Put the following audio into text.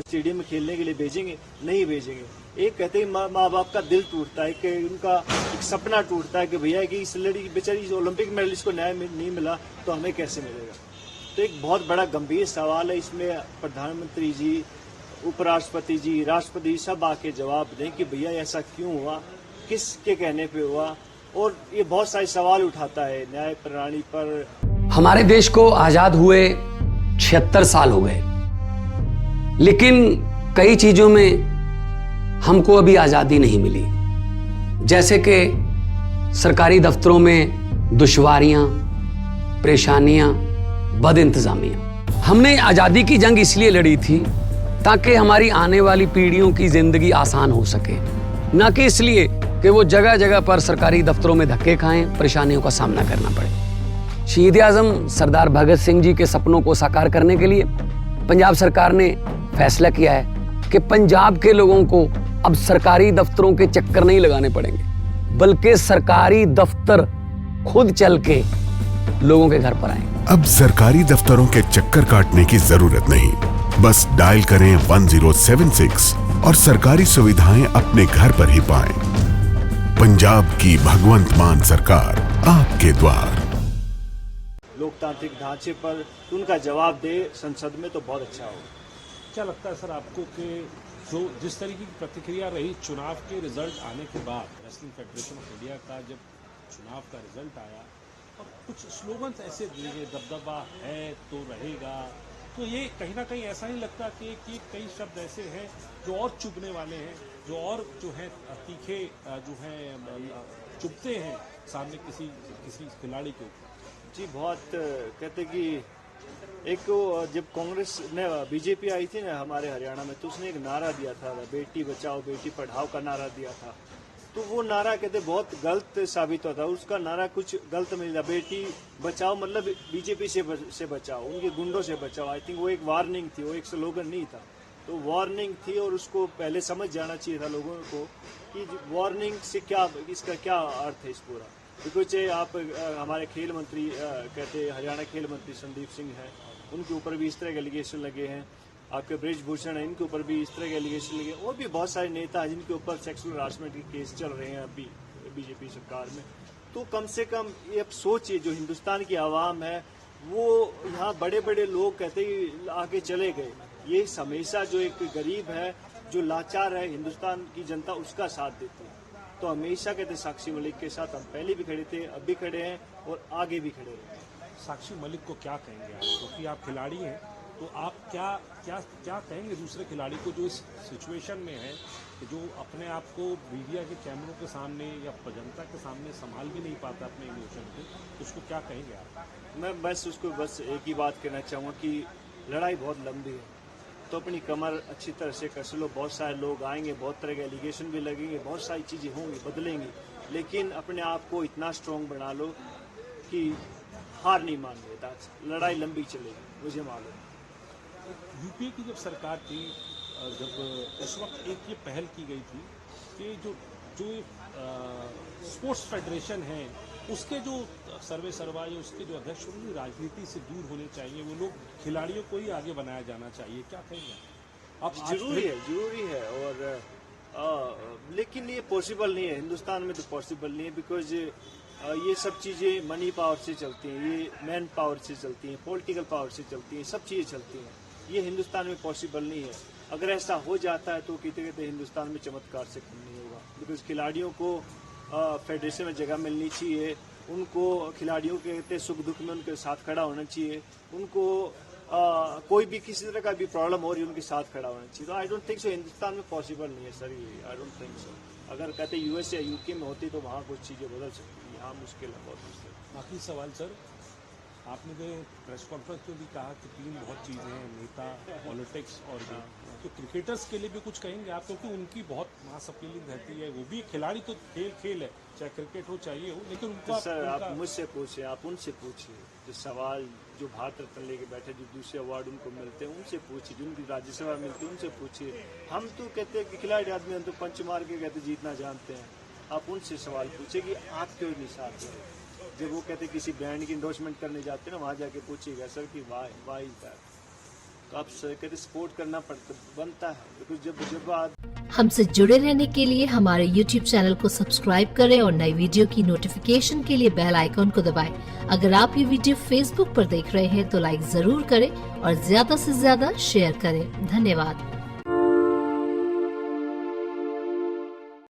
Stadium में खेलने के लिए भेजेंगे? नहीं भेजेंगे। एक कहते हैं माँ बाप का दिल टूटता है कि उनका एक सपना टूटता है कि भैया कि इस लड़की बेचारी ओलंपिक मेडलिस्ट को न्याय नहीं मिला तो हमें कैसे मिलेगा। तो एक बहुत बड़ा गंभीर सवाल है। इसमें प्रधानमंत्री जी, उपराष्ट्रपति जी, राष्ट्रपति सब आके जवाब दें कि भैया ऐसा क्यों हुआ, किसके कहने पे हुआ। और ये बहुत सारे सवाल उठाता है न्याय प्रणाली पर। हमारे देश को आजाद हुए 76 साल हो गए, लेकिन कई चीजों में हमको अभी आजादी नहीं मिली। जैसे कि सरकारी दफ्तरों में दुश्वारियां, परेशानियां, बदइंतजामियां। हमने आजादी की जंग इसलिए लड़ी थी ताकि हमारी आने वाली पीढ़ियों की जिंदगी आसान हो सके, ना कि इसलिए कि वो जगह जगह पर सरकारी दफ्तरों में धक्के खाएं, परेशानियों का सामना करना पड़े। शहीद आजम सरदार भगत सिंह जी के सपनों को साकार करने के लिए पंजाब सरकार ने फैसला किया है कि पंजाब के लोगों को अब सरकारी दफ्तरों के चक्कर नहीं लगाने पड़ेंगे, बल्कि सरकारी दफ्तर खुद चल के लोगों के घर पर आएंगे। अब सरकारी दफ्तरों के चक्कर काटने की जरूरत नहीं, बस डायल करें 1076 और सरकारी सुविधाएं अपने घर पर ही पाएं। पंजाब की भगवंत मान सरकार आपके द्वार। लोकतांत्रिक ढांचे पर उनका जवाब दे संसद में तो बहुत अच्छा होगा। क्या लगता है सर आपको कि जो जिस तरीके की प्रतिक्रिया रही चुनाव के रिजल्ट आने के बाद, रेसलिंग फेडरेशन ऑफ इंडिया का जब चुनाव का रिजल्ट आया और कुछ स्लोगन्स ऐसे दिए, दबदबा है तो रहेगा, तो ये कहीं ना कहीं ऐसा नहीं लगता कि कई शब्द ऐसे हैं जो और चुभने वाले हैं, जो और जो है तीखे जो हैं चुभते हैं सामने किसी खिलाड़ी के ऊपर? जी बहुत कहते कि एक जब कांग्रेस ने बीजेपी आई थी ना हमारे हरियाणा में, तो उसने एक नारा दिया था, बेटी बचाओ बेटी पढ़ाओ का नारा दिया था। तो वो नारा कहते बहुत गलत साबित होता है। उसका नारा कुछ गलत मिल जाए, बेटी बचाओ मतलब बीजेपी से बचाओ, उनके गुंडों से बचाओ। आई थिंक वो एक वार्निंग थी, वो एक स्लोगन नहीं था। तो वार्निंग थी और उसको पहले समझ जाना चाहिए था लोगों को कि वार्निंग से क्या, इसका क्या अर्थ है इस पूरा। बिकॉज आप हमारे खेल मंत्री कहते हरियाणा खेल मंत्री संदीप सिंह हैं, उनके ऊपर भी इस तरह के एलिगेशन लगे हैं। आपके ब्रिजभूषण है, इनके ऊपर भी इस तरह के एलिगेशन लगे। और भी बहुत सारे नेता हैं जिनके ऊपर सेक्सुअल हरासमेंट के केस चल रहे हैं अभी बीजेपी सरकार में। तो कम से कम ये अब सोचिए, जो हिंदुस्तान की आवाम है वो यहाँ बड़े बड़े लोग कहते ही आके चले गए। ये हमेशा जो एक गरीब है, जो लाचार है, हिंदुस्तान की जनता उसका साथ देती है। तो हमेशा कहते साक्षी मलिक के साथ हम पहले भी खड़े थे, अब भी खड़े हैं और आगे भी खड़े रहेंगे। साक्षी मलिक को क्या कहेंगे आप, क्योंकि आप खिलाड़ी हैं, तो आप क्या कहेंगे दूसरे खिलाड़ी को जो इस सिचुएशन में है कि जो अपने आप को मीडिया के कैमरों के सामने या जनता के सामने संभाल भी नहीं पाता अपने इमोशन को, तो उसको क्या कहेंगे आप? मैं उसको बस एक ही बात कहना चाहूँगा कि लड़ाई बहुत लंबी है, तो अपनी कमर अच्छी तरह से कस लो। बहुत सारे लोग आएंगे, बहुत तरह के एलिगेशन भी लगेंगे, बहुत सारी चीज़ें होंगी, बदलेंगी, लेकिन अपने आप को इतना स्ट्रॉन्ग बना लो कि हार नहीं मान लेता। लड़ाई लंबी चलेगी, मुझे मालूम। यूपीए की जब सरकार थी, जब उस वक्त एक ये पहल की गई थी कि जो स्पोर्ट्स फेडरेशन है उसके जो सर्वे सर्वा या उसके जो अध्यक्ष होंगे राजनीति से दूर होने चाहिए, वो लोग खिलाड़ियों को ही आगे बनाया जाना चाहिए। क्या कहेंगे आप? जरूरी है और लेकिन ये पॉसिबल नहीं है हिंदुस्तान में, तो पॉसिबल नहीं है। बिकॉज ये सब चीज़ें मनी पावर से चलती हैं, ये मैन पावर से चलती हैं, पॉलिटिकल पावर से चलती हैं, सब चीज़ें चलती हैं। ये हिंदुस्तान में पॉसिबल नहीं है। अगर ऐसा हो जाता है तो कहते हिंदुस्तान में चमत्कार से कम नहीं होगा। बिकॉज खिलाड़ियों को फेडरेशन में जगह मिलनी चाहिए, उनको खिलाड़ियों के कहते सुख दुख में उनके साथ खड़ा होना चाहिए, उनको कोई भी किसी तरह का भी प्रॉब्लम हो रही है उनके साथ खड़ा होना चाहिए। तो I don't think so Hindustan में पॉसिबल नहीं है सर, ये आई डोंट थिंक सो। अगर कहते यूएस या यूके में होती तो वहाँ कुछ चीज़ें बदल सकती, यहाँ मुश्किल है, बहुत मुश्किल। बाकी सवाल सर, आपने तो प्रेस कॉन्फ्रेंस में भी कहा कि 3 बहुत चीज़ें हैं, नेता, पॉलिटिक्स और ये, तो क्रिकेटर्स के लिए भी कुछ कहेंगे आप? क्योंकि उनकी बहुत मास अपीलिंग रहती है, वो भी खिलाड़ी तो खेल है, चाहे क्रिकेट हो चाहिए हो, लेकिन उनका तो सर आप मुझसे पूछिए, आप उनसे पूछिए जो सवाल, जो भारत रत्न लेके बैठे, जो दूसरे अवार्ड उनको मिलते हैं उनसे पूछिए, जो उनकी राज्यसभा मिलती है उनसे पूछिए। हम तो कहते हैं कि खिलाड़ी आदमी, हम तो पंच मार के कहते जीतना जानते हैं। आप उनसे सवाल पूछिए कि आप क्यों नहीं साथ हैं। जब वो कहते किसी ब्रांड की इंडोर्समेंट करने जाते हैं ना, वहाँ जाके पूछिएगा सर कि वाई दैट। तो आप कहते सपोर्ट करना बनता है, बिकॉज जब आप हमसे जुड़े रहने के लिए हमारे YouTube चैनल को सब्सक्राइब करें और नई वीडियो की नोटिफिकेशन के लिए बेल आइकॉन को दबाएं। अगर आप ये वीडियो Facebook पर देख रहे हैं तो लाइक जरूर करें और ज्यादा से ज्यादा शेयर करें। धन्यवाद।